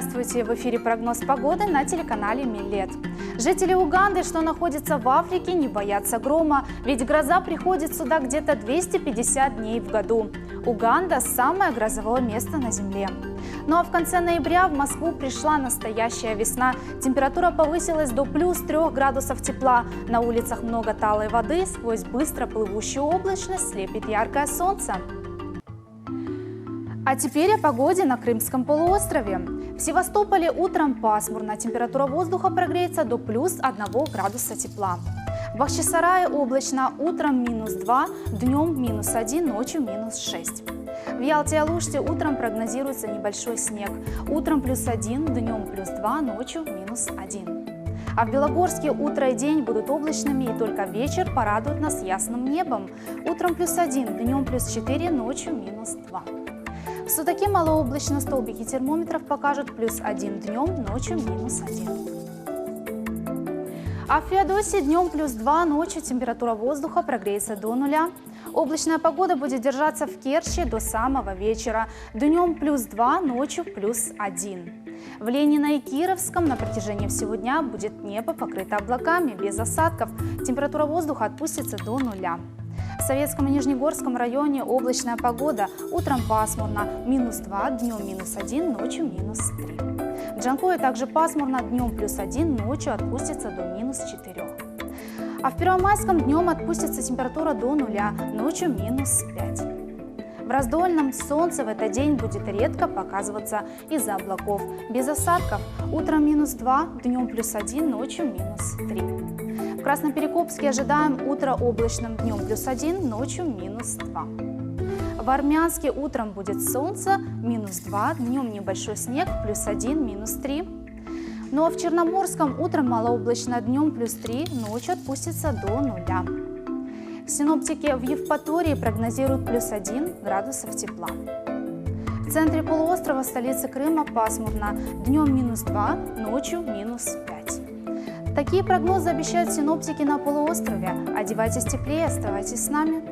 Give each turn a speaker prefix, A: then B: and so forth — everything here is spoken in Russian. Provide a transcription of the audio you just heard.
A: Здравствуйте! В эфире прогноз погоды на телеканале Милет. Жители Уганды, что находится в Африке, не боятся грома, ведь гроза приходит сюда где-то 250 дней в году. Уганда – самое грозовое место на Земле. Ну а в конце ноября в Москву пришла настоящая весна. Температура повысилась до плюс 3 градусов тепла. На улицах много талой воды, сквозь быстро плывущую облачность слепит яркое солнце. А теперь о погоде на Крымском полуострове. В Севастополе утром пасмурно, температура воздуха прогреется до плюс 1 градуса тепла. В Бахчисарае облачно, утром минус 2, днем минус 1, ночью минус 6. В Ялте и Алуште утром прогнозируется небольшой снег. Утром плюс 1, днем плюс 2, ночью минус 1. А в Белогорске утро и день будут облачными, и только вечер порадует нас ясным небом. Утром плюс 1, днем плюс 4, ночью минус 2. В Судаке малооблачно, столбики термометров покажут плюс 1 днем, ночью минус 1. А в Феодосии днем плюс 2, ночью температура воздуха прогреется до 0. Облачная погода будет держаться в Керчи до самого вечера. Днем плюс 2, ночью плюс 1. В Ленино и Кировском на протяжении всего дня будет небо покрыто облаками, без осадков. Температура воздуха опустится до 0. В Советском и Нижнегорском районе облачная погода. Утром пасмурно, минус 2, днем минус 1, ночью минус 3. В Джанкое также пасмурно, днем плюс 1, ночью отпустится до минус 4. А в Первомайском днем отпустится температура до 0, ночью минус 5. В Раздольном солнце в этот день будет редко показываться из-за облаков, без осадков. Утром минус 2, днем плюс 1, ночью минус 3. В Красноперекопске ожидаем утро облачным, днем плюс 1, ночью минус 2. В Армянске утром будет солнце, минус 2, днем небольшой снег, плюс 1, минус 3. Ну а в Черноморском утром малооблачно, днем плюс 3, ночью отпустится до 0. Синоптики в Евпатории прогнозируют плюс 1 градусов тепла. В центре полуострова, столицы Крыма, пасмурно, днем минус 2, ночью минус 5. Такие прогнозы обещают синоптики на полуострове. Одевайтесь теплее, оставайтесь с нами.